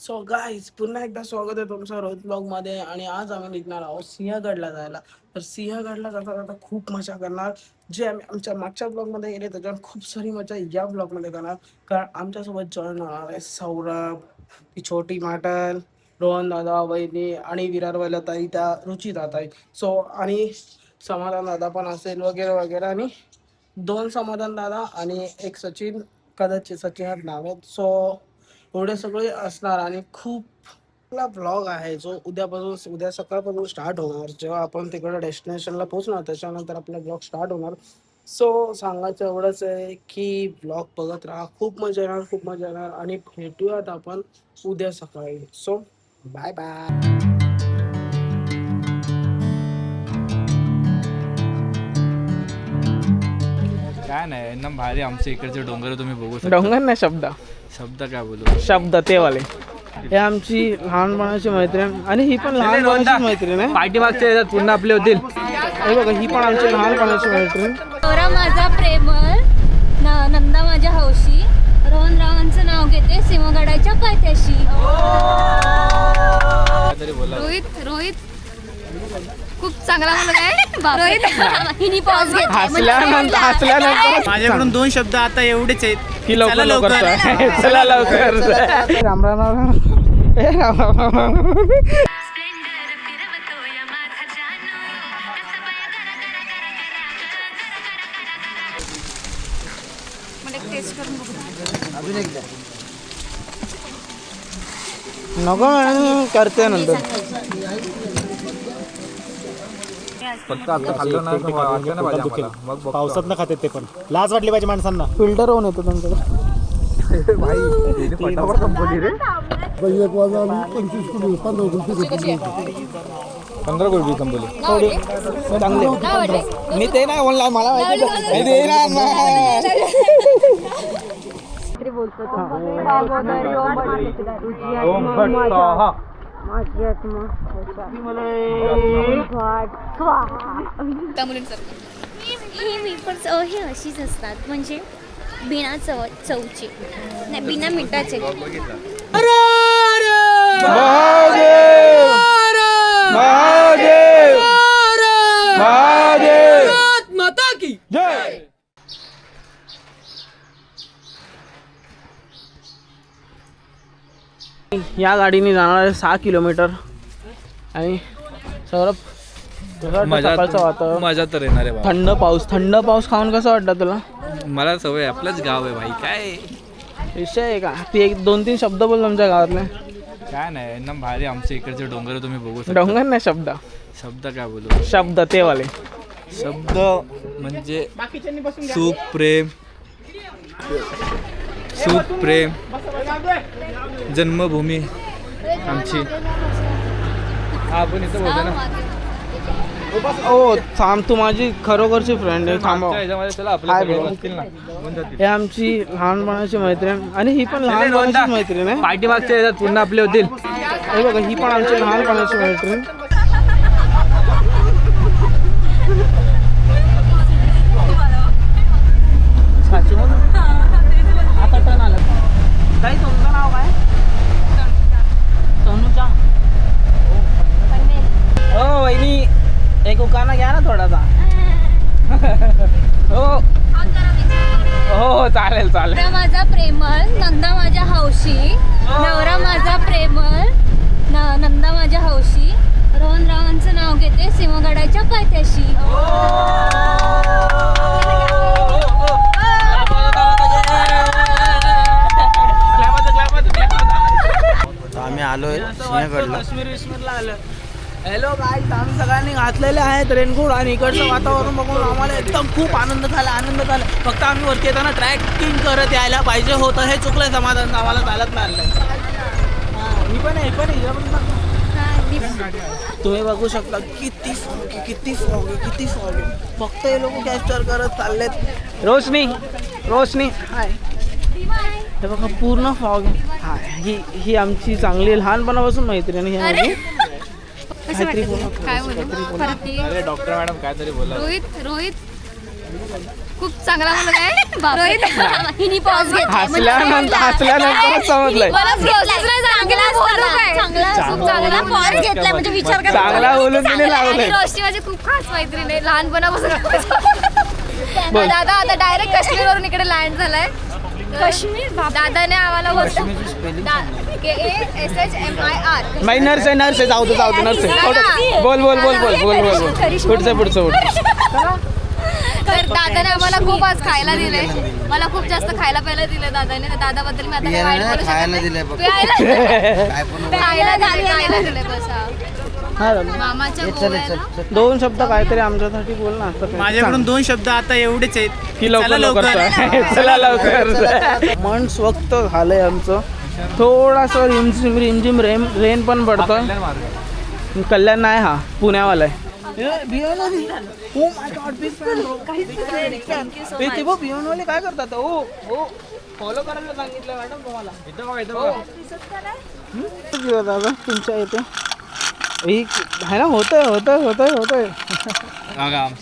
So guys पुन्हा एकदा स्वागत आहे तुमचं रोहित ब्लॉगमध्ये. आणि आज आम्ही निघणार आहोत सिंहगडला जायला. तर सिंहगडला जाता जाता खूप मजा करणार. जे आम्ही आमच्या मागच्या ब्लॉगमध्ये गेले त्याच्यावर खूप सारी मजा या ब्लॉगमध्ये करणार. कारण आमच्यासोबत जॉईन होणार आहे सौरभ, ती छोटी माटल, रोहन दादा, वहिनी आणि विरारवाला ताई, त्या रुची ताई. सो आणि समाधान दादा पण असेल वगैरे वगैरे. आणि दोन समाधान दादा आणि एक सचिन, कदाचित सचिनात नाव आहेत. सो एवढे सगळे असणार आणि खूप आपला ब्लॉग आहे जो उद्या सकाळपासून स्टार्ट होणार. जेव्हा आपण तिकडे डेस्टिनेशनला पोहोचणार त्याच्यानंतर आपला ब्लॉग स्टार्ट होणार. सो सांगायचं एवढंच आहे की ब्लॉग बघत राहा, खूप मजा येणार आणि भेटूयात आपण उद्या सकाळी. So bye bye. काय नाही एकदम भारी. आमच्या इकडचे डोंगर तुम्ही बघू शकता. डोंगर नाही, शब्द काय बोलू, शब्द ते वाले. हे आमची लहानपणाची मैत्रीण आणि ही पण लहानपणाची मैत्रीण आहे. पाठीमागचे येतात पुन्हा आपले होतील. हे बघा, ही पण आमची लहानपणाची मैत्रीण. गौरा माझा प्रेमळ, नंदा माझ्या हौशी, रोहन रावांचं नाव घेते सिंहगडाच्या पायथ्याशी. रोहित रोहित खूप चांगला मुलगा आहे रोहित. हिनी पॉज हसल्यानंतर माझ्याकडून दोन शब्द आता एवढेच आहेत की लवकर चला लवकर. राम राम राम. नको मॅडम, करते नंतर. फक्त आता खाल्लं ना वाटलं ना पाहिजे आम्हाला. मग पावसात न खाते ते पण लाज वाटली पाहिजे माणसांना. फिल्टर होऊन येतो त्यांच्याकडे. फटाफट संपवली रे. 15 गोळी संपवली. चांगले. मी ते नाही बोलणार, मला माहिती मी पण चव हे अशीच असतात, म्हणजे बिना चवची नाही, बिना मिठाचे. माता की जय. या गाडीने जाणार आहे 6 किलोमीटर. आणि सौरभ, सकाळचं वातावरण, मजा तर येणार आहे बाबा. थंड पाऊस खाऊन कसं वाटतं तुला? मला सवय, आपलंच गाव आहे भाई. काय विषय आहे का? ती 2-3 शब्द बोल तुमच्या गावातले. काय नाही एकदम भारी. आमच्या इकडचे डोंगर तुम्ही बघू शकता. डोंगर नाही, शब्द काय बोलू, शब्द ते वाले. शब्द म्हणजे सुख प्रेम जन्मभूमी आमची. आपण इथं बोलतो ना. ओ थांब, तू माझी खरोखरची फ्रेंड आहे. थांबव. हे आमची लहानपणाची मैत्रीण आणि ही पण लहानपणाची मैत्रीण आहे. पाठीमागचे येतात पुन्हा आपले होतील. हे बघा, ही पण आमची लहानपणाची मैत्रीण. आता टर्न आला. ताई, तुमचं नाव काय? तनुजा. हो वहिनी, एक उकाना घ्या ना थोडासा. हो हो, चालेल. गौरा माझा प्रेमळ, नंदा माझ्या हौशी, नवरा माझा प्रेमळ, नंदा माझ्या हौशी, रोहन रावांचं नाव घेते सिंहगडाच्या पायथ्याशी. आम्ही आलोय सिंहगडला. काश्मीरला आलो. हॅलो गाईज, आम्ही सगळ्यांनी घातलेले आहेत रेनकोट आणि इकडचं वातावरण बघून आम्हाला एकदम खूप आनंद झाला. फक्त आम्ही वरती येताना ट्रॅकिंग करत यायला पाहिजे होतं. हे चुकलं समाधान, आम्हाला चालत नाही. ही पण तुम्ही बघू शकता किती फॉग आहे. फक्त हे लोक कॅप्चर करत चाललेत. रोशनी हाय. हे बघा, पूर्ण फॉग. हाय, ही आमची चांगली लहानपणापासून मैत्रीण. ही आमची काय बोलू. अरे डॉक्टर मॅडम काहीतरी बोला. रोहित खूप चांगला मुलगा आहे रोहित. हिनी पॉज घेतला, हसल्यानंतर समजलंय. चांगला घेतलाय म्हणजे विचार करा. चांगला बोलून तिने लावलंय. आणि रोशनी माझी खूप खास मैत्रीण आहे लहानपणापासून. दादा आता डायरेक्ट काश्मीरवरून इकडे लँड झालाय. काश्मीर दादाने आम्हाला बोलतो KASHMIR. बाई नर्स आहे जाऊ दे नर्स आहे. बोल पुढचं तर दादाने आम्हाला खूप आज खायला दिले. मला खूप जास्त खायला प्यायला दिले दादाने. दादाबद्दल मी आता काही वाईट बोलू शकत नाही. खायला दिले बस. मामाच्या गोव्याला 2 शब्द काहीतरी आमच्यासाठी बोल ना. माझ्याकडून 2 शब्द आता एवढेच आहेत की चला चला लवकर. मन स्वस्त झालंय आमचं. थोडासा रिमझिम रेन पण पडतोय. कल्याण नाही हा पुण्यावाला आहे. बियॉनवाले काय करतात? ओ फॉलो करायला सांगितलं मॅडम तुम्हाला. दादा तुमच्या इथे आहे ना? होतंय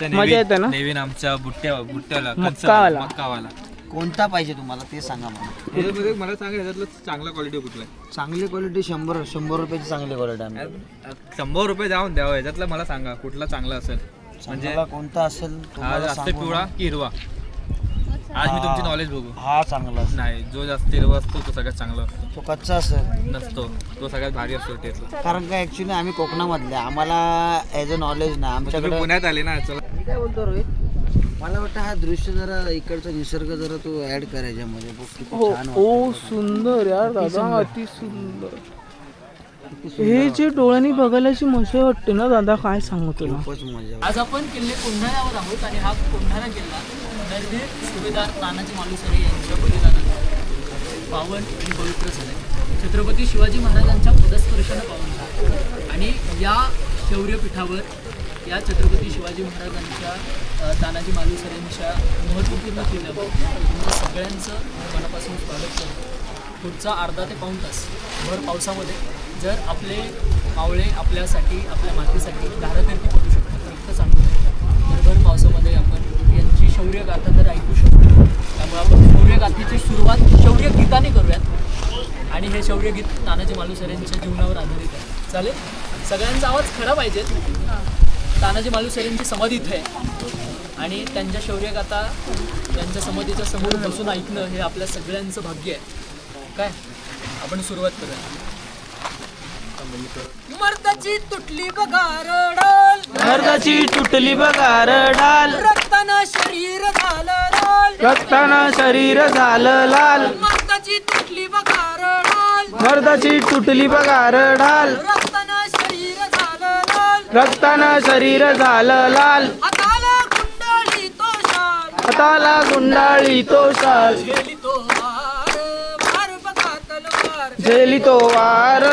मजा येते ना. नवीन आमच्या बुट्ट्याला मक्कावाला. कोणता पाहिजे तुम्हाला ते सांगा मला. मला सांगा याच्यातलं चांगला क्वालिटी कुठला आहे? चांगली क्वालिटी 100 रुपयाची चांगली क्वालिटी आहे. 100 रुपये जाऊन द्यावं. याच्यातलं मला सांगा कुठला चांगला असेल. म्हणजे कोणता असेल हा तुम्हाला जास्त सांगू पिवळा ना. की हिरवा? आज मी तुमची नॉलेज बघू. हा चांगला असेल. नाही, जो जास्त हिरवा असतो तो सगळ्यात चांगला असतो. तो कच्चा असेल नसतो तो सगळ्यात भारी असतो टेस्टला. कारण का ऍक्च्युली आम्ही कोकणामधले आम्हाला ॲज अ नॉलेज नाही तुम्ही आमच्याकडे. पुण्यात आले ना. चला मी काय बोलतो रोहित, मला वाटतं हा दृश्य जरा इकडचा निसर्ग जरा तू ऍड कर याच्यामध्ये. बघ किती छान ओ सुंदर यार दादा, अति सुंदर. हे जे डोळ्यांनी बघायला अशी मजा वाटते ना दादा, काय सांगू तुला. खूपच मजा. आज आपण किल्ले कोंढाण्यावर आहोत आणि हा कोंढाणा किल्ला नरवीर सुभेदार तानाजी मालुसरे यांच्या बलिदानात पावन आणि पवित्र झाले. छत्रपती शिवाजी महाराजांच्या पदस्पर्शानं पावन झाले आणि या शौर्यपीठावर या छत्रपती शिवाजी महाराजांच्या तानाजी मालुसरेंच्या महत्त्वपूर्ण किल्ल्यावर तुमचं सगळ्यांचं मनापासून स्वागत करतो. पुढचा अर्धा ते पाऊण तास भर पावसामध्ये जर आपले मावळे आपल्यासाठी आपल्या मातीसाठी धारातीर्थी पडू शकतात, रक्त सांडू शकतात, तर भर पावसामध्ये आपण यांची शौर्यगाथा तर ऐकू शकतो. त्यामुळे आपण शौर्यगाथेची सुरुवात शौर्यगीताने करूयात आणि हे शौर्यगीत तानाजी मालुसरेंच्या जीवनावर आधारित आहे. चालेल? सगळ्यांचा आवाज खरा पाहिजे. तानाजी मालुसरेंची समाधी इथे आहे आणि त्यांच्या शौर्यगाथा त्यांच्या समाधीच्या समोर बसून ऐकणं हे आपल्या सगळ्यांचं भाग्य आहे. काय आपण सुरुवात करूया. मर्दाची तुटली बघा रडाल, मर्दाची तुटली बघा रडाल, रक्तानं शरीर झालं लाल, रक्तानं शरीर झालं लाल. मर्दाची तुटली बघा रडाल, मर्दाची तुटली बघा रडाल, रक्तानं शरीर झालं लाल, रक्तानं शरीर झालं लाल. हाताला गुंडाळी तो शाल, हाताला गुंडाळी तो शाल, गेली तो वार बघा तलवार, झेली तो वार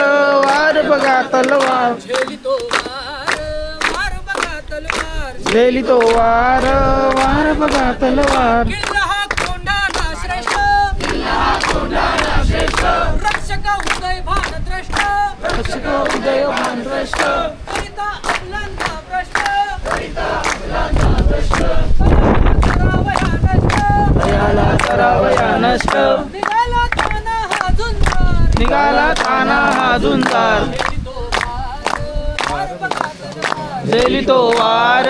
वार बघा तलवार, गेली तो वार बघा तलवार. झेली तो वार वार बघा तलवार. किल्ला हा कोंढाणा श्रेष्ठ, रक्षक उदय भानद्रष्ट, उदय भानद्रष्ट, करिता अफलांचा भ्रष्ट, दयाला करावया नष्ट, निघाला ताना हा झुंजार, निघाला ताना हा झुंजार, वार बघा तलवार. झेली तो वार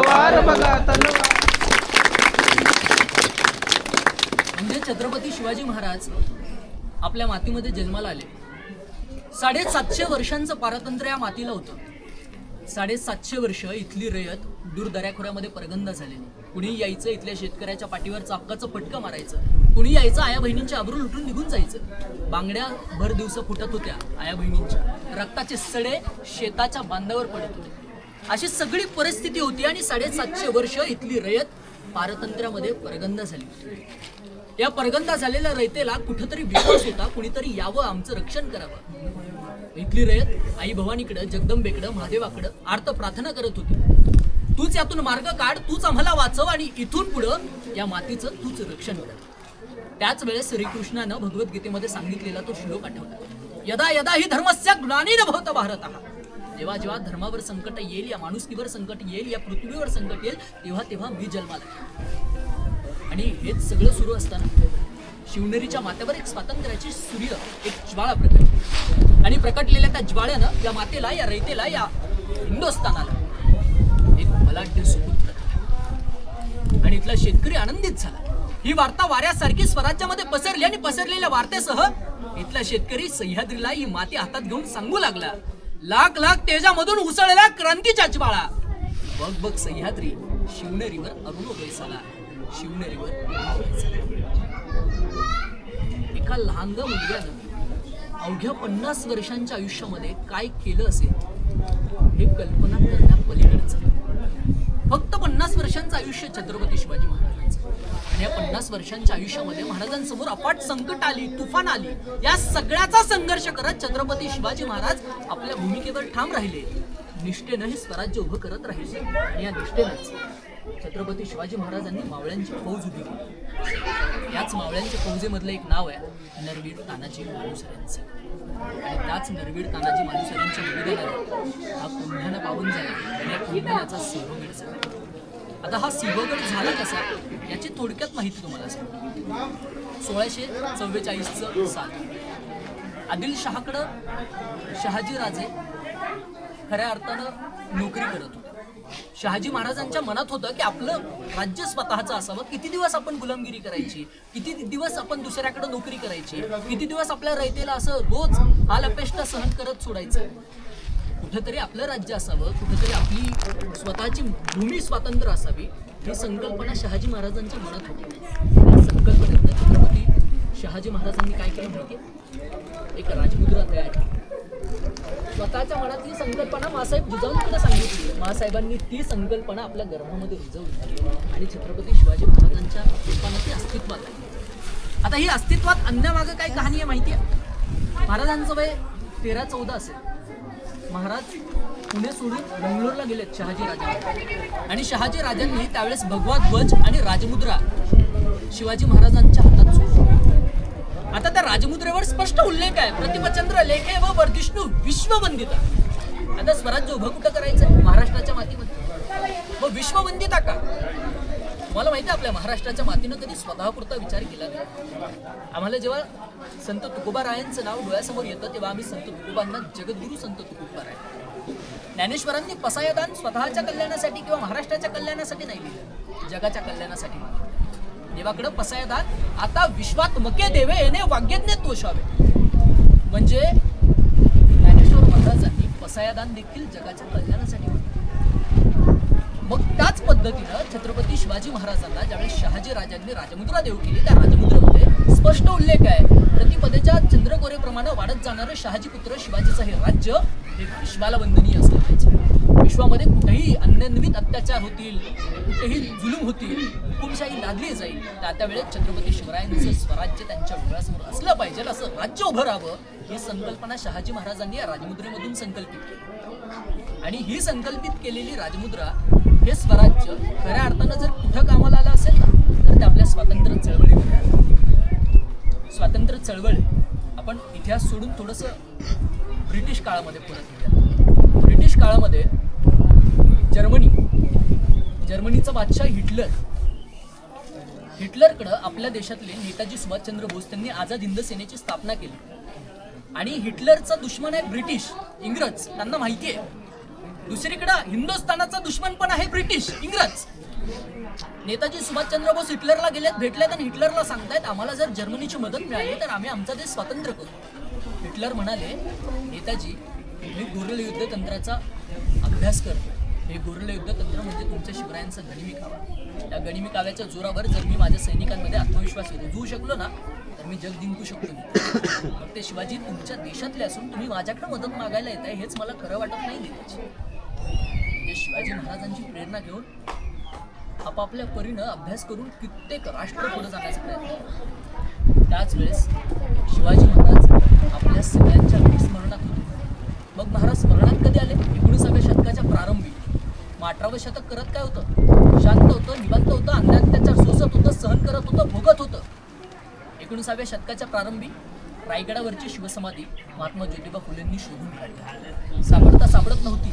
वार बघा तलवार. म्हणजे छत्रपती शिवाजी महाराज आपल्या मातीमध्ये जन्माला आले. 750 वर्षांचं पारतंत्र्य या मातीला होतं. 750 वर्ष इथली रयत दूर दऱ्याखोऱ्यामध्ये परगंदा झालेली. कुणी यायचं इथल्या शेतकऱ्याच्या पाठीवर चापकाचं फटकं मारायचं, कुणी यायचं आया बहिणींच्या आबरू लुटून निघून जायचं. बांगड्या भर दिवस फुटत होत्या आया बहिणींच्या, रक्ताचे सडे शेताच्या बांधावर पडत होते. अशी सगळी परिस्थिती होती आणि 750 वर्ष इथली रयत पारतंत्र्यामध्ये परगंदा झाली. या परगंदा झालेल्या रयतेला कुठंतरी विश्वास होता, कुणीतरी यावं आमचं रक्षण करावं. इथली रयत आई भवानीकडं, जगदंबेकडं, महादेवाकडं आर्त प्रार्थना करत होती. तूच यातून मार्ग काढ, तूच आम्हाला वाचव आणि इथून पुढं या मातीचं तूच रक्षण कर. त्याच वेळेस श्रीकृष्णानं भगवद्गीतेमध्ये सांगितलेला तो श्लोक आठवला. यदा यदा ही धर्मस्य ग्लानिर्भवत भवत भारतः. जेव्हा जेव्हा धर्मावर संकट येईल, या माणुसकीवर संकट येईल, या पृथ्वीवर संकट येईल, तेव्हा तेव्हा मी जन्माला. आणि हेच सगळं सुरू असताना शिवनेरीच्या माथ्यावर एक स्वातंत्र्याची सूर्य, एक ज्वाळा प्रकट. आणि प्रकटलेल्या त्या ज्वाळ्यानं या मातेला, या रयतेला, या हिंदुस्थानाला एक बलाढ्य सुपुत्र दिला. आणि इथला शेतकरी आनंदित झाला. ही वार्ता वाऱ्यासारखी स्वराज्यामध्ये पसरली आणि पसरलेल्या वार्तेसह इथला शेतकरी सह्याद्रीला ही माती हातात घेऊन सांगू लागला, लाख लाख तेजामधून उसळलेला क्रांतीच्या ज्वाळा, बघ बघ सह्याद्री, शिवनेरीवर अरुणोदय झाला, शिवनेरीवर अरुणोदय झाला. एका लहानगा मुलग्यानं अवघ्या 50 वर्षांच्या आयुष्यामध्ये काय केलं असेल हे कल्पना करण्यापलीकडचं. फक्त 50 वर्षांचं आयुष्य छत्रपती शिवाजी महाराजांचं. आणि या 50 वर्षांच्या आयुष्यामध्ये महाराजांसमोर अफाट संकट आली, तुफान आली. या सगळ्याचा संघर्ष करत छत्रपती शिवाजी महाराज आपल्या भूमिकेवर ठाम राहिले. निष्ठेनं हे स्वराज्य उभं करत राहिले. आणि या निष्ठेनंच छत्रपती शिवाजी महाराजांनी मावळ्यांची फौज उभी केली. याच मावळ्यांच्या फौजेमधलं एक नाव आहे नरवीर तानाजी मालुसरेंचं. आणि त्याच नरवीर तानाजी मालुसरेंच्या निवेदनाने हा कुंभाना पावन झाला आणि या कुंभानाचा सिंहगड झाला. आता हा सिंहगड झाला कसा याची थोडक्यात माहिती तुम्हाला सांगतो. 1644 साल आदिलशहाकडं शहाजी राजे खऱ्या अर्थानं नोकरी करत होते. शहाजी महाराजांच्या मनात होतं की आपलं राज्य स्वतःचं असावं. किती दिवस आपण गुलामगिरी करायची, किती दिवस आपण दुसऱ्याकडे नोकरी करायची, किती दिवस आपल्या रयतेला असं रोज हाल अपेष्टा सहन करत सोडायचं. कुठेतरी आपलं राज्य असावं, कुठेतरी आपली स्वतःची भूमी स्वातंत्र्य असावी, ही संकल्पना शहाजी महाराजांच्या मनात होती. या संकल्पनेतनं छत्रपती शहाजी महाराजांनी काय केलं माहिती, एक राजमुद्रा तयार केली. स्वतःच्या मनातली संकल्पना मासाहेब जिजाऊंकडे सांगितली. मासाहेबांनी ती संकल्पना आपल्या गर्भामध्ये रुजवली आणि छत्रपती शिवाजी महाराजांच्या रूपाने ती अस्तित्वात आली. आता ही अस्तित्वात आणण्यामागं काय कहाणी आहे माहिती आहे. महाराजांचं वय 13-14 असेल. महाराज पुणे सोडून बंगलोरला गेलेत शहाजी राजांनी. आणि शहाजी राजांनी त्यावेळेस भगवा ध्वज आणि राजमुद्रा शिवाजी महाराजांच्या हातात सोडली. आता त्या राजमुद्रेवर स्पष्ट उल्लेख आहे, प्रतिमचंद्र लेखे व वर्धिष्णू विश्ववंदिता. आता स्वराज्य उभं कुठं करायचं, महाराष्ट्राच्या मातीमध्ये. व विश्ववंदिता का? मला माहिती आहे आपल्या महाराष्ट्राच्या मातीनं कधी स्वतःपुरता विचार केला नाही. आम्हाला जेव्हा संत तुकोबारायांचं नाव डोळ्यासमोर येतं तेव्हा आम्ही संत तुकोबांना जगद्गुरू संत तुकोबाराय. ज्ञानेश्वरांनी पसायदान स्वतःच्या कल्याणासाठी किंवा महाराष्ट्राच्या कल्याणासाठी नाही लिहिलं, जगाच्या कल्याणासाठी. देवाकडं पसायदान आता विश्वात मके देवे येणे वाग्यज्ञ तोषावे. म्हणजे ज्ञानेश्वर महाराजांनी पसायदान देखील जगाच्या कल्याणासाठी. मग त्याच पद्धतीनं छत्रपती शिवाजी महाराजांना ज्यावेळेस शहाजी राजांनी राजमुद्रा देऊ केली, त्या राजमुद्रेमध्ये स्पष्ट उल्लेख आहे, प्रतिपदेच्या चंद्रकोरेप्रमाणे वाढत जाणारं शहाजी पुत्र शिवाजीचं हे राज्य हे विश्वाला वंदनीय असलं पाहिजे. विश्वामध्ये कुठेही अन्यन्वित अत्याचार होतील, कुठेही जुलूम होतील, हुकुमशाही लादली जाईल, त्या वेळेस छत्रपती शिवरायांचं स्वराज्य त्यांच्या डोळ्यासमोर असलं पाहिजे, असं राज्य उभं राहावं, ही संकल्पना शहाजी महाराजांनी या राजमुद्रेमधून संकल्पित केली. आणि ही संकल्पित केलेली राजमुद्रा हे स्वराज्य खऱ्या अर्थानं जर कुठं कामाला आलं असेल ना, तर ते आपल्या स्वातंत्र्य चळवळीमध्ये आलं. स्वातंत्र्य चळवळ आपण इतिहास सोडून थोडंसं ब्रिटिश काळामध्ये परत येऊया. ब्रिटिश काळामध्ये जर्मनीचा बादशाह हिटलरकडं आपल्या देशातले नेताजी सुभाषचंद्र बोस त्यांनी आझाद हिंद सेनेची स्थापना केली. आणि हिटलरचा दुश्मन आहे ब्रिटिश, इंग्रज, त्यांना माहिती आहे. दुसरीकडं हिंदुस्थानाचा दुश्मन पण आहे ब्रिटिश, इंग्रज. नेताजी सुभाषचंद्र बोस हिटलरला गेलेत, भेटलेत आणि हिटलरला सांगतायत आम्हाला जर जर्मनीची मदत मिळाली तर आम्ही आमचा देश स्वतंत्र करू. हिटलर म्हणाले, नेताजी मी गोरल युद्ध तंत्राचा अभ्यास करतो. हे गोरल युद्ध तंत्र म्हणजे तुमच्या शिवरायांचा गनिमी कावा. त्या गनिमी काव्याच्या जोरावर जर मी माझ्या सैनिकांमध्ये आत्मविश्वास रुजवू शकलो ना तर मी जग जिंकू शकतो. फक्त शिवाजी तुमच्या देशातले असून तुम्ही माझ्याकडे मदत मागायला येत आहे हेच मला खरं वाटत नाही. म्हणजे शिवाजी महाराजांची प्रेरणा घेऊन आपापल्या परीनं अभ्यास करून कित्येक राष्ट्र पुढे जाण्याचा प्रयत्न. त्याच वेळेस शिवाजी महाराज आपल्या सगळ्यांच्या स्मरणात होते. मग महाराज स्मरणात कधी आले? 19व्या शतकाच्या प्रारंभी. मग 18वं शतक करत काय होतं? शांत होतं, निवांत होतं, अन्यात्याचार सोसत होतं, सहन करत होतं, भोगत होतं. 19व्या शतकाच्या प्रारंभी रायगडावरची शिवसमाधी महात्मा ज्योतिबा फुलेंनी शोधून काढली. सापडत नव्हती.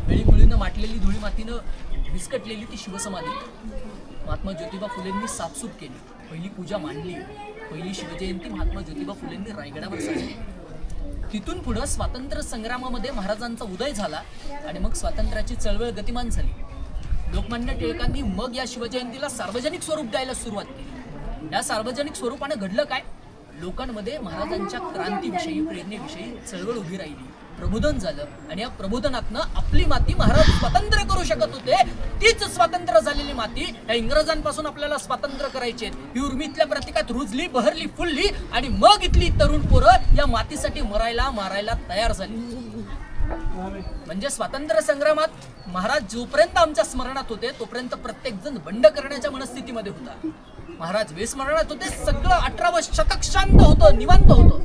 वेळी मुलीनं माटलेली धुळी मातीनं विस्कटलेली ती शिवसमाधी महात्मा ज्योतिबा फुलेंनी साफसूफ केली. पहिली पूजा मांडली. पहिली शिवजयंती महात्मा ज्योतिबा फुलेंनी रायगडावर साजली. तिथून पुढं स्वातंत्र्य संग्रामामध्ये महाराजांचा उदय झाला आणि मग स्वातंत्र्याची चळवळ गतिमान झाली। लोकमान्य टिळकांनी मग या शिवजयंतीला सार्वजनिक स्वरूप द्यायला सुरुवात केली। या सार्वजनिक स्वरूपानं घडलं काय? लोकांमध्ये महाराजांच्या क्रांतीविषयी, प्रेरणेविषयी चळवळ उभी राहिली, प्रबोधन झालं आणि या प्रबोधनातनं आपली माती महाराज स्वातंत्र्य करू शकत होते। तीच स्वातंत्र्य झालेली माती या इंग्रजांपासून आपल्याला स्वातंत्र्य करायचे, ही उर्मीतल्या प्रतीकात रुजली, बहरली, फुलली आणि मग इथली तरुण पोरं या मातीसाठी मारायला तयार झाली। म्हणजे स्वातंत्र्य संग्रामात महाराज जोपर्यंत आमच्या स्मरणात होते तोपर्यंत प्रत्येक जण बंड करण्याच्या मनस्थितीमध्ये होता। महाराज विस्मरणात होते, सगळं 18वं शतक शांत होतं, निवांत होतं।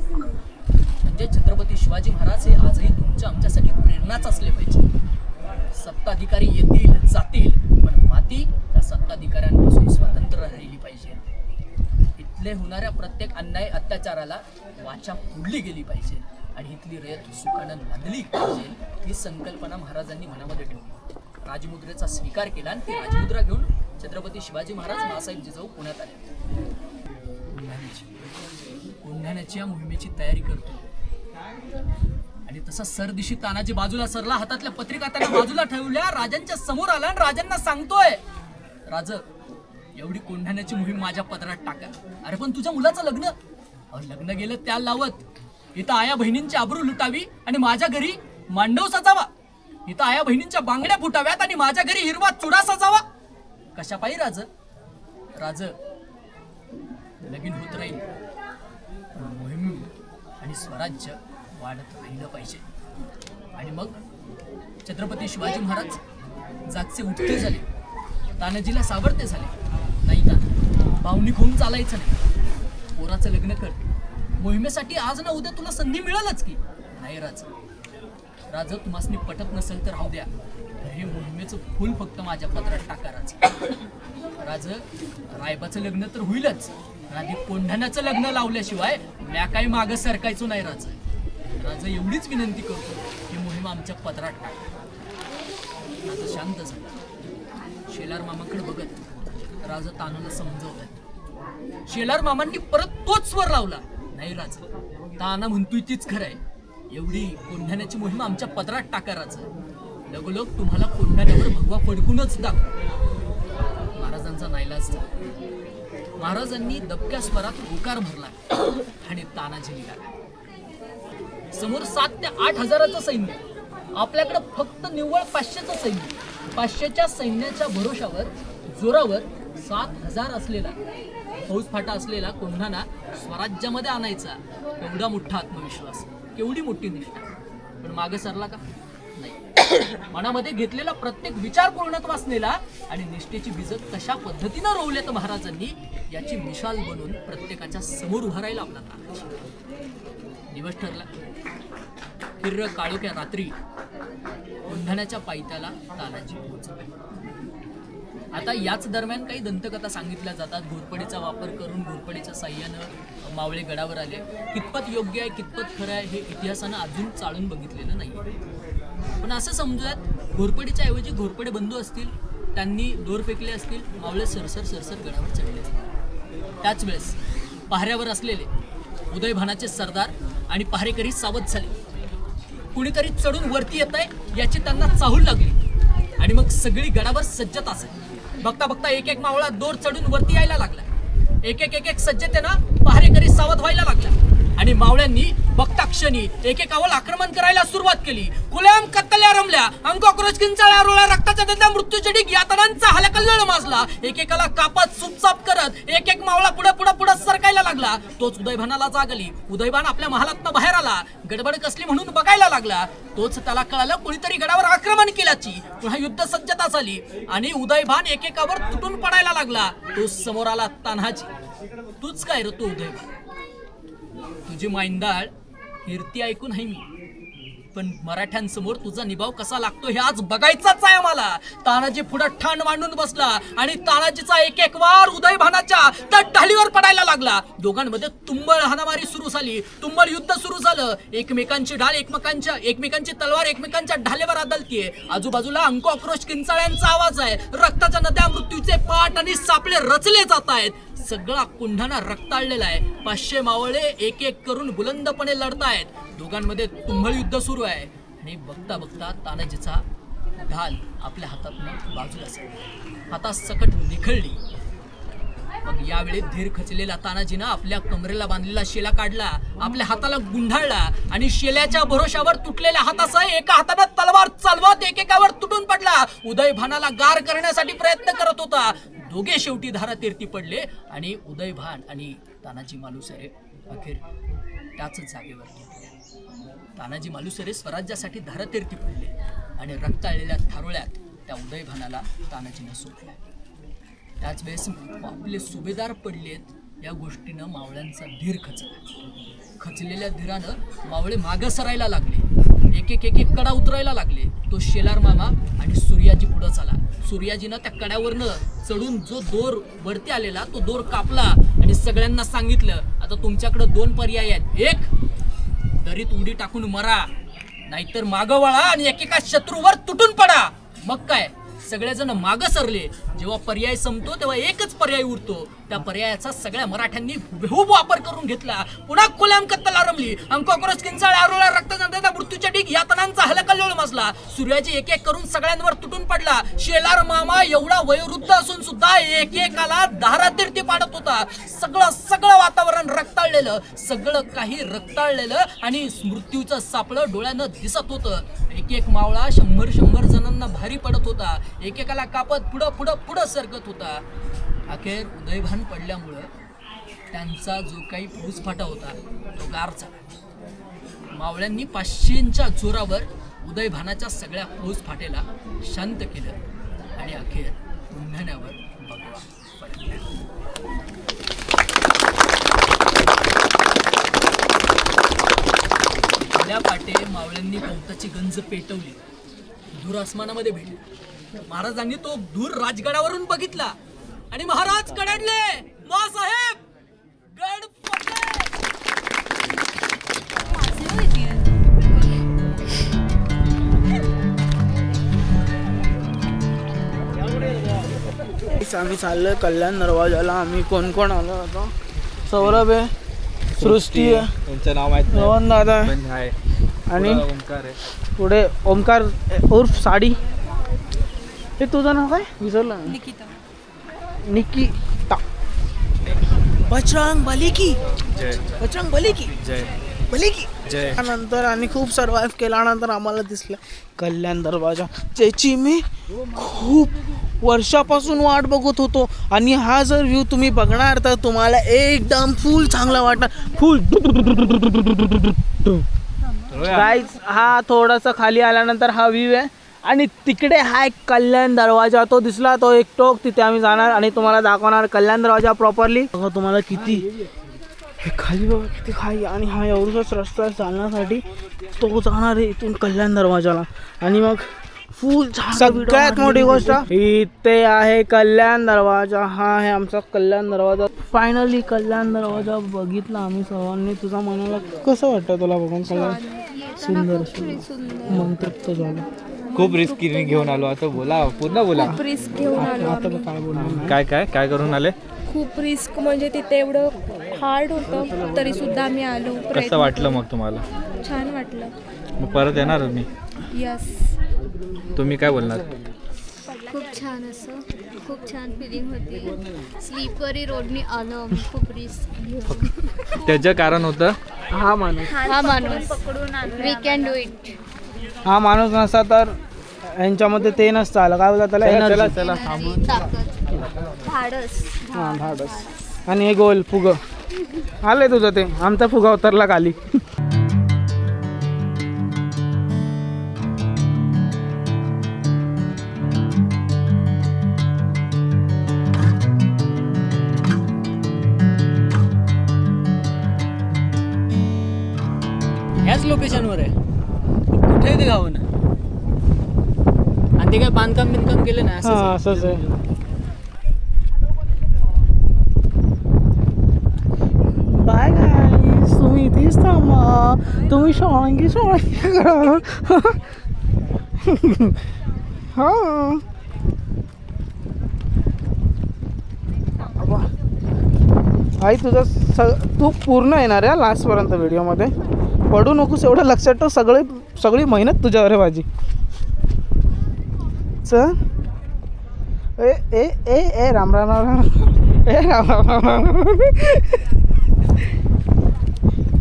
म्हणजे छत्रपती शिवाजी महाराज हे आजही तुमच्या आमच्यासाठी प्रेरणाच असले पाहिजे। सत्ताधिकारी येतील जातील, पण माती त्या सत्ताधिकाऱ्यांपासून स्वतंत्र राहिली पाहिजे। इथले होणाऱ्या प्रत्येक अन्याय अत्याचाराला वाचा फोडली गेली पाहिजे आणि इथली रयत सुखानं नांदली पाहिजे, ही संकल्पना महाराजांनी मनामध्ये ठेवली। राजमुद्रेचा स्वीकार केला आणि ती राजमुद्रा घेऊन छत्रपती शिवाजी महाराज मासाहेब जिजाऊ पुण्यात आले। कोंढाण्याची या मोहिमेची तयारी करतो आणि तसा सरदिशी तानाजी बाजूला सरला, हातातल्या पत्रिका त्यांना बाजूला ठेवल्या, राजांच्या समोर आला आणि राजांना सांगतोय, राज एवढी कोंढाण्याची मोहीम माझ्या पदरात टाका। अरे पण तुझ्या मुलाचं लग्न? अहो लग्न गेलं त्या लावत, इथं आया बहिणींची आबरू लुटावी आणि माझ्या घरी मांडव सजावा, इथं आया बहिणींच्या बांगड्या फुटाव्यात आणि माझ्या घरी हिरवा चुडा सजावा। कशा पायी राज? राज लगीन होत राहील, मोहीम आणि स्वराज्य वाढत राहिलं पाहिजे। आणि मग छत्रपती शिवाजी महाराज जागचे उठते झाले, तानाजीला सावरते झाले, नाही ताना भावनिक होऊन चालायचं नाही, पोराचं लग्न कर, मोहिमेसाठी आज ना उद्या तुला संधी मिळेलच की। नाही राज, राज तुम्हासनी पटत नसेल तर राहू द्या, हे मोहिमेचं फुल फक्त माझ्या पदरात टाका राज। राज रायबाचं लग्न तर होईलच, आधी कोंढाण्याचं लग्न लावल्याशिवाय म्या काही मागं सरकायचो नाही राज। राज एवढीच विनंती करतो की मोहीम आमच्या पदरात टाका। राज शांत झाला, शेलार मामाकडे बघत राज तानाला समजवतात। शेलार मामांनी परत तोच स्वर लावला, नाही राज ताना म्हणतोय तीच खरंय, एवढी कोंढाण्याची मोहीम आमच्या पदरात टाका राज। लगोलग तुम्हाला कोंढाण्यावर भगवा फडकूनच दाखव। महाराजांचा नाईलाज झाला, महाराजांनी दबक्या स्वरात होकार भरला आणि तानाजी निघाला। समोर 7 ते 8 हजाराचं सैन्य, आपल्याकडे फक्त निव्वळ 500चं सैन्य। 500च्या सैन्याच्या भरोशावर जोरावर 7,000 असलेला फौजफाटा असलेला कोंढाणा स्वराज्यामध्ये आणायचा, एवढा मोठा आत्मविश्वास, केवढी मोठी निष्ठा। पण मागे सरला का? नाही। मनामध्ये घेतलेला प्रत्येक विचार पूर्णत्वास नेला आणि निष्ठेची बीजं कशा पद्धतीनं रोवल्यात महाराजांनी याची मिसाल बनून प्रत्येकाच्या समोर उभा राहिला आपला तानाजी। दिवस ठरला, किर्र काळोख्या रात्री कोंढाण्याच्या पायथ्याला तानाजी पोहोचले। आता याच दरम्यान काही दंतकथा सांगितल्या जातात, घोरपडीचा वापर करून घोरपडीच्या साह्यानं मावळे गडावर आले। कितपत योग्य आहे, कितपत खरं आहे हे इतिहासानं अजून चाळून बघितलेलं नाही। पण असं समजूयात घोरपडीच्या ऐवजी घोरपडे बंधू असतील, त्यांनी दोर फेकले असतील, मावळे सरसर गडावर चढले असतील। त्याच वेळेस पहाऱ्यावर असलेले उदयभानाचे सरदार आणि पहारेकरी सावध झाले, कुणीतरी चढून वरती येत आहे याची त्यांना चाहूल लागली आणि मग सगळी गडावर सज्जता असेल। बघता बघता एक एक मावळा दोर चढून वरती यायला लागला, एक एक सज्जतेनं पहारेकरी सावध व्हायला लागला आणि मावळ्यांनी बघता क्षणी एक एकावर आक्रमण करायला सुरुवात केली। कुल्याम कत्तल्या रमल्या, अंकोक्रोच किंचाळ्या रोळ्या, रक्ताच्या दंड्या, मृत्यूच्या ढीग, यातनांचा हलकल्लोळ माजला। एकेकाला कापात सुपसाप करत एक एक मावळा पुढे सरकायला लागला। तोच उदयभानाला जाग आली, उदयभान आपल्या महालातनं बाहेर आला, गडबड कसली म्हणून बघायला लागला। तोच त्याला कळालं कुणीतरी गडावर आक्रमण केल्याची, पुन्हा युद्ध सज्जता झाली आणि उदयभान एकेकावर तुटून पडायला लागला। तो समोर आला तान्हाजी, तूच काय रे तो उदयभान? तुझी माइंदाळ कीर्ती ऐकून आहे मी, पण मराठ्यांसमोर तुझा निभाव कसा लागतो हे आज बघायचाच आहे आम्हाला। तानाजी पुढे ठाण मांडून बसला आणि तानाजीचा एक एक वार उदयभानाच्या त्या ढालीवर पडायला लागला। दोघांमध्ये तुंबळ हाणामारी सुरू झाली, तुंबळ युद्ध सुरू झालं। एकमेकांची ढाल एकमेकांची तलवार एकमेकांच्या ढालेवर आदळतीये। आजूबाजूला अंकोक्रोश किंचाळ्यांचा आवाज आहे, रक्ताच्या नद्या, मृत्यूचे पाट आणि सापळे रचले जात आहेत। सगळा कोंढाणा रक्ताळलेला आहे। 500 मावळे एक एक करून बुलंदपणे लढतायत। दोघांमध्ये तुंबळ युद्ध सुरू आहे आणि बघता बघता तानाजीचा ढाल आपल्या हातातनं बाजूला सरकला. हातासकट निखळली. मग यावेळी धीर खचलेल्या तानाजीनं आपल्या कमरेला बांधलेला शेला काढला, आपल्या हाताला गुंढाळला आणि शेल्याच्या भरोशावर तुटलेल्या हातासह एका हाताने तलवार चालवत एकेकावर तुटून पडला. उदयभानाला गार करण्यासाठी प्रयत्न करत होता. दोघे शेवटी धारातीर्थी पडले आणि उदयभान आणि तानाजी मालुसरे अखेर त्याच जागेवर गेले. तानाजी मालुसरे स्वराज्यासाठी धारातीर्थी पडले आणि रक्ताळलेल्या थारोळ्यात त्या उदयभानाला तानाजीनं सोडलं. त्याच वेळेस आपले सुभेदार पडलेत या गोष्टीनं मावळ्यांचा धीर खचला. खचलेल्या धीरानं मावळे मागं सरायला लागले. एक एक एक एक कडा उतरायला लागले. तो शेलार मामा आणि सूर्याजी पुढं चाला. सूर्याजीनं त्या कड्यावरनं चढून जो दोर वरती आलेला तो दोर कापला आणि सगळ्यांना सांगितलं, आता तुमच्याकडे 2 पर्याय आहेत. एक, दरीत उडी टाकून मरा, नाहीतर मागं वळा आणि एकेका शत्रूवर तुटून पडा. मग काय, सगळेजण मागं सरले. जेव्हा पर्याय संपतो तेव्हा एकच पर्याय उरतो. त्या पर्यायाचा सगळ्या मराठ्यांनी हुबेहूब वापर करून घेतला. पुन्हा खुल्याम कत्तल आरंभली. अंकोक्रोश किंचाळ आरोळा रक्तगंधेचा मृत्यूच्या ढीग यातनांचा हलकल्लोळ मजला. सूर्याजी एक एक करून सगळ्यांवर तुटून पडला. शेलार मामा एवढा वयोवृद्ध असून सुद्धा एकेकाला धारातीर्थी पाडत होता. सगळं वातावरण रक्ताळलेलं, सगळं काही रक्ताळलेलं आणि मृत्यूचं सापळं डोळ्यानं दिसत होतं. एक एक मावळा 100 जणांना भारी पडत होता. एकेकाला कापत पुढं सरकत होता. अखेर उदयभान पडल्यामुळं त्यांचा जो काही फौजफाटा होता तो गार झाला. मावळ्यांनी 500च्या जोरावर उदयभानाच्या सगळ्या फौजफाटेला शांत केलं आणि अखेर उंढण्यावर भगवा पडला. आपल्या पाटे मावळ्यांनी गवताची गंज पेटवली. धूर आसमानामध्ये भेटला. महाराजांनी तो धूर राजगडावरून बघितला आणि महाराज कडाडले, मा साहेब गड आम्ही चाललोय कल्याण दरवाजाला. आम्ही कोण कोण आलो होतो? सौरभ आहे, सृष्टी आहे, त्यांचं नाव माहित नाही. रोहन दादा आहे पण आहे. आणि पुढं ओंकार आहे. पुढे ओमकार उर्फ साडी. हे तुझं नाव काय विसरलं? निकिता. बजरंग बली की जय बजरंग बली की जय बली की. जय. त्यानंतर आणि खूप सर्वाइव्ह केल्यानंतर आम्हाला दिसलं कल्याण दरवाजा, ज्याची मी खूप वर्षापासून वाट बघत होतो. आणि हा जर व्ह्यू तुम्ही बघणार तर तुम्हाला एकदम फुल चांगला वाटणार. फुल गाईज, हा थोडासा खाली आल्यानंतर हा व्ह्यू आहे. आणि तिकडे हा एक कल्याण दरवाजा, तो दिसला तो एक टोक, तिथे आम्ही जाणार आणि तुम्हाला दाखवणार कल्याण दरवाजा प्रॉपरली. बघा तुम्हाला किती हे खाली, बघा किती खाली. आणि हा एवढाच रस्ता चालण्यासाठी तो जाणार आहे इथून कल्याण दरवाजाला. आणि मग फुल सगळ्यात मोठी गोष्ट इथे आहे कल्याण दरवाजा. हा आहे आमचा कल्याण दरवाजा. फायनली कल्याण दरवाजा बघितला आम्ही सर्वांनी. तुझा मनाला कसं वाटतं तुला बघून? कल्याण सुंदर मन तृप्त झालं. खूप रिस्क घेऊन आलो. आता बोला, पूर्ण बोला. रिस्क घेऊन आलो आता काय बोलणार? काय करून आले? खूप रिस्क, म्हणजे तिथे एवढं हार्ड होतं तरी सुद्धा आम्ही आलो. कसं वाटलं मग तुम्हाला? छान वाटलं. मग परत येणार मी. यस. तुम्ही काय बोलणार? खूप छान, असं खूप छान फिलिंग होती. स्लीपरी रोडनी आलो आम्ही, खूप रिस्क घेऊन. त्याचं कारण होतं हा माणूस वी कॅन डू इट. हा माणूस नसता तर यांच्यामध्ये ते नसतं आलं. काय बोलतात त्याला? एनर्जी, ताकद, धाडस. हा धाडस. आणि हे गोल फुग आलंय तुझं. ते आमचा फुगा उतरला खाली. ह्याच लोकेशनवर आहे. कुठे ते गावं ना, आणि ते काय बांधकाम केलं ना. हा असंच आहे. बाय गाईस, तुम्ही इथेच थांबा. तुम्ही शॉंगी करा. हा आई तुझं तू पूर्ण येणार आहे लास्टपर्यंत व्हिडिओमध्ये. पडू नकोस एवढं लक्षात ठेव. सगळी मेहनत तुझ्यावर आहे माझी. चल ए ए ए ए राम राम राम राम ए राम राम राम राम.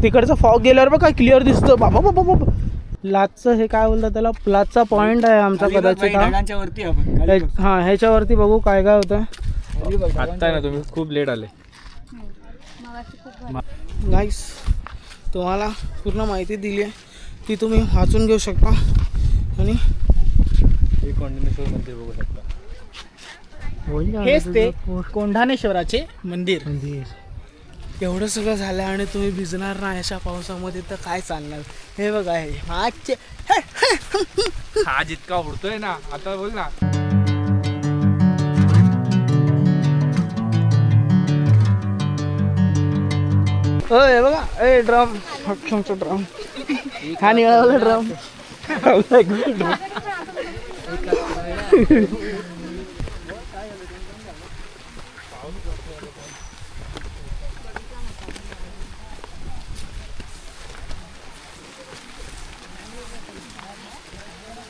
तिकडचा फॉग गेल्यावर बघ काय क्लिअर दिसतं. बाबा बाबा बाबा लाचचं हे काय बोलतात त्याला, प्लाचचा पॉइंट आहे आमचा कदाचित हा. वरती आपण हा ह्याच्यावरती बघू काय काय होतं. आत्ता ना तुम्ही खूप लेट आले. गाईस तुम्हाला पूर्ण माहिती दिली आहे ती तुम्ही वाचून घेऊ शकता. आणि मंदिर बघू शकता. हेच ते कोंढाणेश्वराचे मंदिर. एवढं सगळं झालं आणि तुम्ही भिजणार ना अशा पावसामध्ये तर काय चालणार. हे बघा हे आजचे हा जितका उडतोय ना आता बोल ना. हे बघा ए ड्रम ड्रम हा निळावला ड्रम.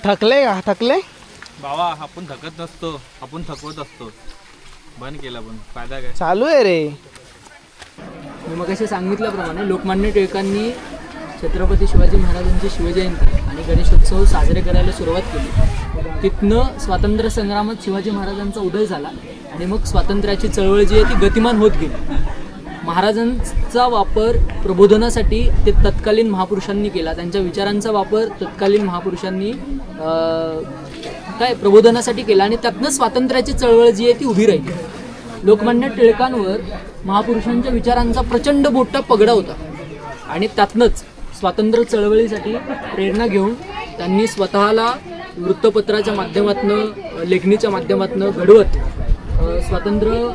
थकले का थकले बाबा आपण थकत नसतो, आपण थकवत असतो. बंद केला पण फायदा काय. चालू आहे रे. मी मग असे सांगितल्याप्रमाणे लोकमान्य टिळकांनी छत्रपती शिवाजी महाराजांची शिवजयंती आणि गणेशोत्सव साजरे करायला सुरुवात केली. तिथनं स्वातंत्र्य संग्रामात शिवाजी महाराजांचा उदय झाला आणि मग स्वातंत्र्याची चळवळ जी आहे ती गतिमान होत गेली. महाराजांचा वापर प्रबोधनासाठी ते तत्कालीन महापुरुषांनी केला. त्यांच्या विचारांचा वापर तत्कालीन महापुरुषांनी प्रबोधनासाठी केला आणि त्यातनं स्वातंत्र्याची चळवळ जी आहे ती उभी राहिली. लोकमान्य टिळकांवर महापुरुषांच्या विचारांचा प्रचंड मोठा पगडा होता आणि त्यातनंच स्वातंत्र्य चळवळीसाठी प्रेरणा घेऊन त्यांनी स्वतःला वृत्तपत्राच्या माध्यमातून लेखणीच्या माध्यमातून घडवत स्वातंत्र्य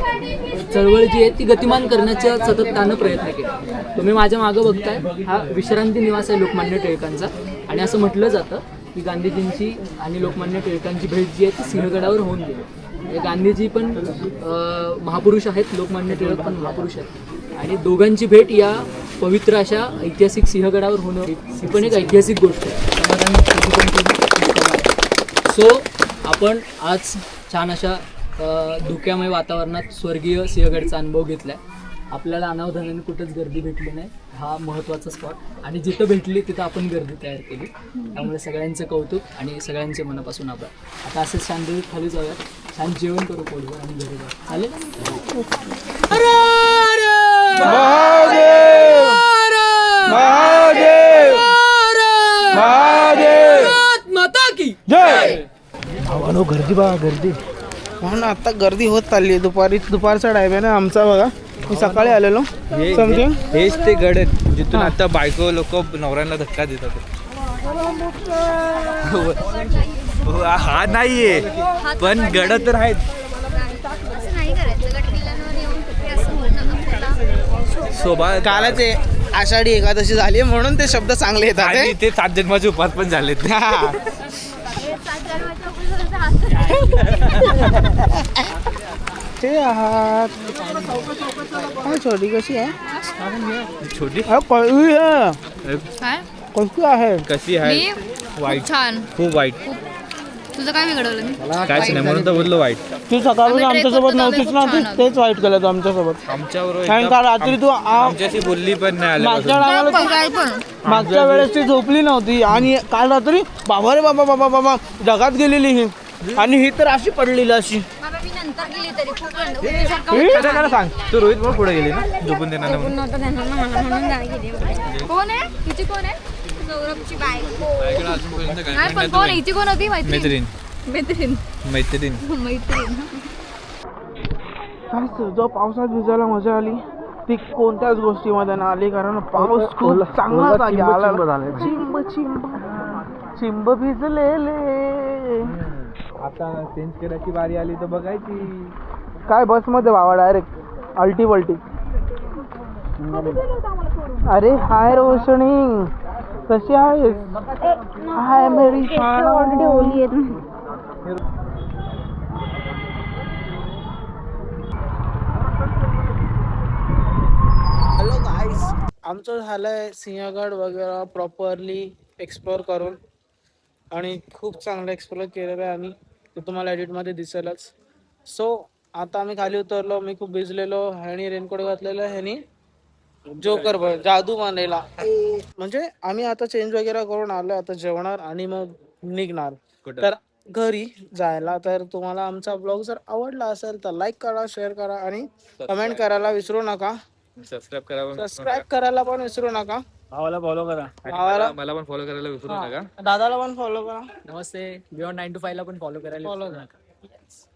चळवळ जी आहे ती गतिमान करण्याचा सतत त्यानं प्रयत्न केला. तुम्ही माझ्या मागं बघताय हा विश्रांती निवास आहे लोकमान्य टिळकांचा. आणि असं म्हटलं जातं की गांधीजींची आणि लोकमान्य टिळकांची भेट जी आहे ती सिंहगडावर होऊन गेली. गांधीजी पण महापुरुष आहेत, लोकमान्य टिळक पण महापुरुष आहेत आणि दोघांची भेट या पवित्र अशा ऐतिहासिक सिंहगडावर होणं ही पण एक ऐतिहासिक गोष्ट आहे. सो आपण आज छान अशा धुक्यामय वातावरणात स्वर्गीय सिंहगडचा अनुभव घेतला आहे. आपल्याला अनावधानाने कुठंच गर्दी भेटली नाही, हा महत्त्वाचा स्पॉट. आणि जिथं भेटली तिथं आपण गर्दी तयार केली. त्यामुळे सगळ्यांचं कौतुक आणि सगळ्यांचे मनापासून आभार. आता असंच शांततेत खाली जाऊयात, छान जेवण करू पोटभर आणि घरी जाऊ. चालेल. माता की जय. भावानो गर्दी बघा गर्दी. म्हणून आता गर्दी होत चालली आहे. दुपारचा टाईम आहे ना आमचा. बघा मी सकाळी आलेलो समथिंग. हेच ते गड आहेत जिथून आता बायको लोक नवऱ्यांना धक्का देतात. हा नाहीये पण गड तर आहेत. शोभा कालच आषाढी एकादशी झाली म्हणून ते शब्द चांगले येतात. आणि ते 7 जन्माचे उपास पण झालेत. ते आहात छोटी कशी आहे. छोटी कळवी आहे कशी आहे. कशी आहे. वाईट छान. खूप वाईट. तुझं काय बिघडवलं मी? काहीच नाही म्हणून तर बोललो वाईट. तू सकाळपासून आमच्यासोबत नव्हतीच ना. तेच वाईट केलं तू आमच्यासोबत. आमच्याबरोबर काल रात्री तू आमच्याशी बोलली पण नाही. मागच्या वेळेस ती झोपली नव्हती आणि काल रात्री बाबा रे बाबा बाबा बाबा जगात गेलेली ही. आणि ही तर अशी पडलेली अशी. सांग तू रोहित मग पुढे गेली ना झोपून देणार नाही. कोण आहे हिची? कोण आहे? सौरभची बायको. मैत्रीण पण कोण हिची? कोण होती? मैत्रीण. मैत्रीण मैत्रीण मैत्रीण. काय जो पावसात भिजायला मजा आली ती कोणत्याच गोष्टीमध्ये ना आली. कारण पाऊस खूप चांगला आला. चिंब चिंब चिंब भिजलेले. आता चेंज करायची बारी आली तर बघायची. काय बसमध्ये बाबा डायरेक्ट अल्टी वल्टी. अरे हाय रोशनी कशी आहेस. हाय मेरी ऑलरेडी ओली आहेत. हॅलो गाईस आमचं झालंय सिंहगड वगैरे प्रॉपरली एक्सप्लोअर करून आणि खूप चांगलं एक्सप्लोअर केलेलं आहे आणि ते तुम्हाला एडिटमध्ये दिसेलच. सो आता आम्ही खाली उतरलो. मी खूप भिजलेलो. ह्यानी रेनकोट घातलेलं, ह्यानी जोकर जादू मानेला. म्हणजे आम्ही आता चेंज वगैरे करून आलो. आता जेवणार आणि मग निघणार तर घरी जायला. तर तुम्हाला आमचा ब्लॉग जर आवडला असेल तर लाईक करा, शेअर करा आणि कमेंट करायला विसरू नका. सबस्क्राईब करायला पण विसरू नका. भावाला फॉलो करा. भावाला मला पण फॉलो करायला विसरू नका. दादाला पण फॉलो करा. नमस्ते. बियॉन्ड 9 to 5 ला पण फॉलो करायला फॉलो विसरू करा. नका.